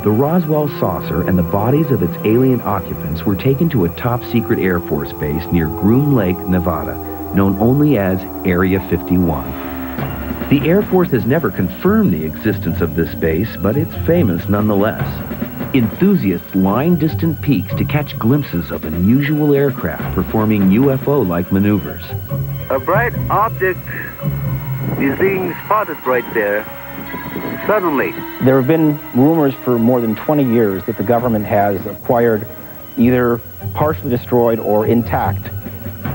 The Roswell saucer and the bodies of its alien occupants were taken to a top-secret Air Force base near Groom Lake, Nevada, known only as Area 51. The Air Force has never confirmed the existence of this base, but it's famous nonetheless. Enthusiasts line distant peaks to catch glimpses of unusual aircraft performing UFO-like maneuvers. A bright object is being spotted right there, suddenly. There have been rumors for more than 20 years that the government has acquired either partially destroyed or intact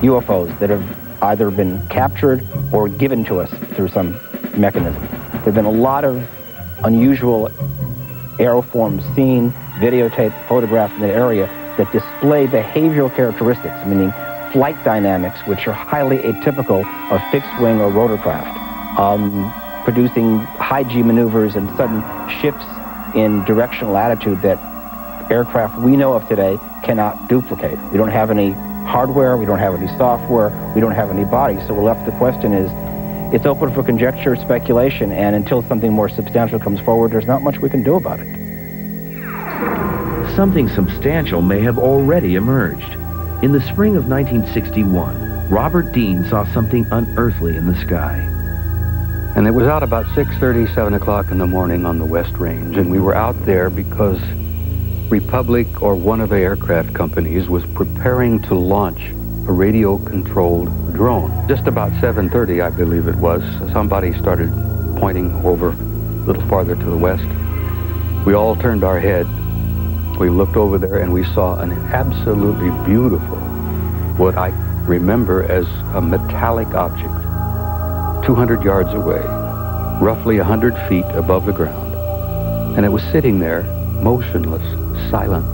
UFOs that have either been captured or given to us through some mechanism. There have been a lot of unusual aeroforms seen, videotaped, photographed in that area that display behavioral characteristics, meaning flight dynamics, which are highly atypical of fixed-wing or rotorcraft, producing high-G maneuvers and sudden shifts in directional attitude that aircraft we know of today cannot duplicate. We don't have any hardware, we don't have any software, we don't have any bodies, so we're left, the question is, it's open for conjecture, speculation, and until something more substantial comes forward, there's not much we can do about it. Something substantial may have already emerged. In the spring of 1961, Robert Dean saw something unearthly in the sky. And it was out about 6:30, 7 o'clock in the morning on the West Range, and we were out there because Republic or one of the aircraft companies was preparing to launch a radio-controlled drone. Just about 7:30, I believe it was, somebody started pointing over a little farther to the west. We all turned our head. We looked over there and we saw an absolutely beautiful, what I remember as a metallic object, 200 yards away, roughly 100 feet above the ground. And it was sitting there, motionless, silent.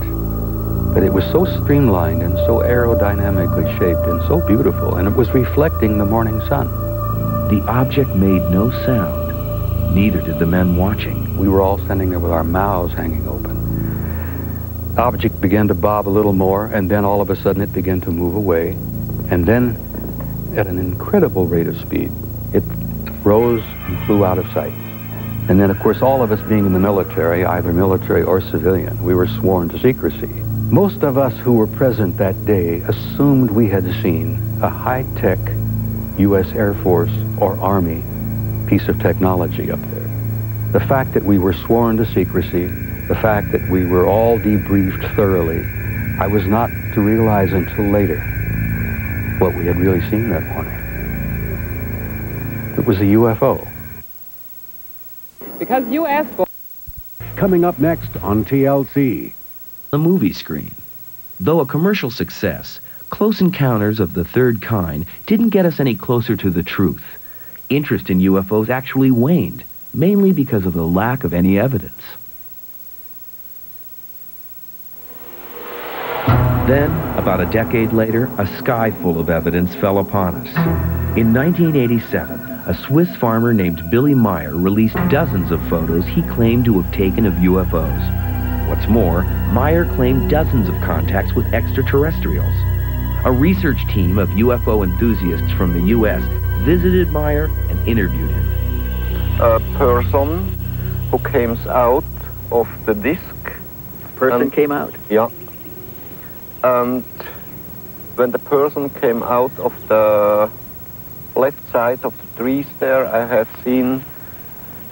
But it was so streamlined and so aerodynamically shaped and so beautiful, and it was reflecting the morning sun. The object made no sound. Neither did the men watching. We were all standing there with our mouths hanging open. The object began to bob a little more, and then all of a sudden it began to move away. And then, at an incredible rate of speed, it rose and flew out of sight. And then, of course, all of us being in the military, either military or civilian, we were sworn to secrecy. Most of us who were present that day assumed we had seen a high-tech U.S. Air Force or Army piece of technology up there. The fact that we were sworn to secrecy, the fact that we were all debriefed thoroughly, I was not to realize until later what we had really seen that morning. It was a UFO. Because you asked for... Coming up next on TLC. The movie screen. Though a commercial success, Close Encounters of the Third Kind didn't get us any closer to the truth. Interest in UFOs actually waned, mainly because of the lack of any evidence. Then, about a decade later, a sky full of evidence fell upon us. In 1987, a Swiss farmer named Billy MIER released dozens of photos he claimed to have taken of UFOs. What's more, MIER claimed dozens of contacts with extraterrestrials. A research team of UFO enthusiasts from the U.S. visited MIER and interviewed him. A person who came out of the disc. Person came out? Yeah. And when the person came out of the left side of the trees there, I have seen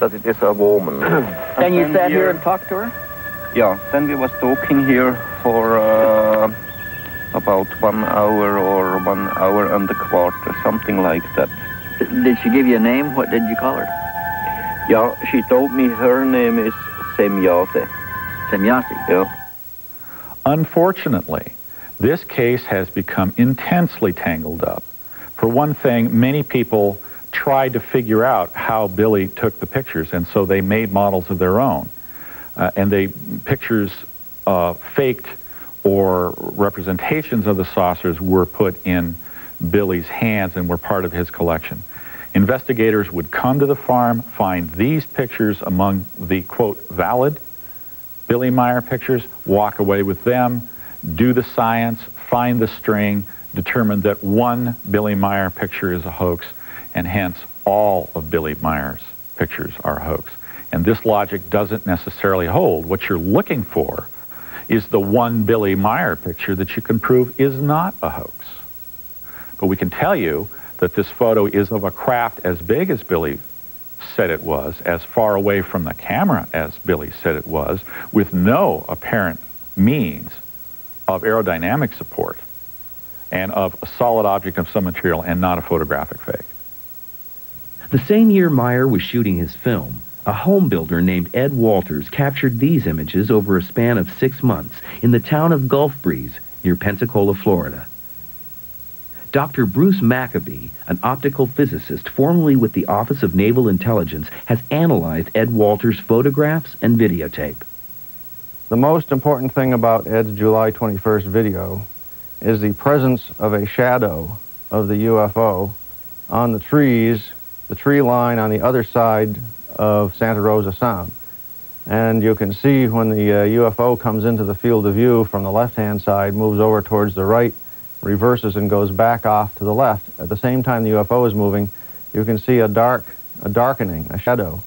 that it is a woman. And you sat here and talked to her? Yeah, then we was talking here for about 1 hour or 1 hour and a quarter, something like that. Did she give you a name? What did you call her? Yeah, she told me her name is Semyase. Semyase? Yeah. Unfortunately, this case has become intensely tangled up. For one thing, many people tried to figure out how Billy took the pictures, and so they made models of their own. And they pictures faked or representations of the saucers were put in Billy's hands and were part of his collection. Investigators would come to the farm, find these pictures among the, quote, valid Billy MIER pictures, walk away with them, do the science, find the string, determine that one Billy MIER picture is a hoax, and hence all of Billy MIER's pictures are a hoax. And this logic doesn't necessarily hold. What you're looking for is the one Billy MIER picture that you can prove is not a hoax. But we can tell you that this photo is of a craft as big as Billy said it was, as far away from the camera as Billy said it was, with no apparent means of aerodynamic support, and of a solid object of some material and not a photographic fake. The same year MIER was shooting his film, a home builder named Ed Walters captured these images over a span of 6 months in the town of Gulf Breeze near Pensacola, Florida. Dr. Bruce Maccabee, an optical physicist formerly with the Office of Naval Intelligence, has analyzed Ed Walters' photographs and videotape. The most important thing about Ed's July 21st video is the presence of a shadow of the UFO on the trees, the tree line on the other side of Santa Rosa Sound. And you can see when the UFO comes into the field of view from the left-hand side, moves over towards the right, reverses and goes back off to the left. At the same time the UFO is moving, you can see a darkening, a shadow.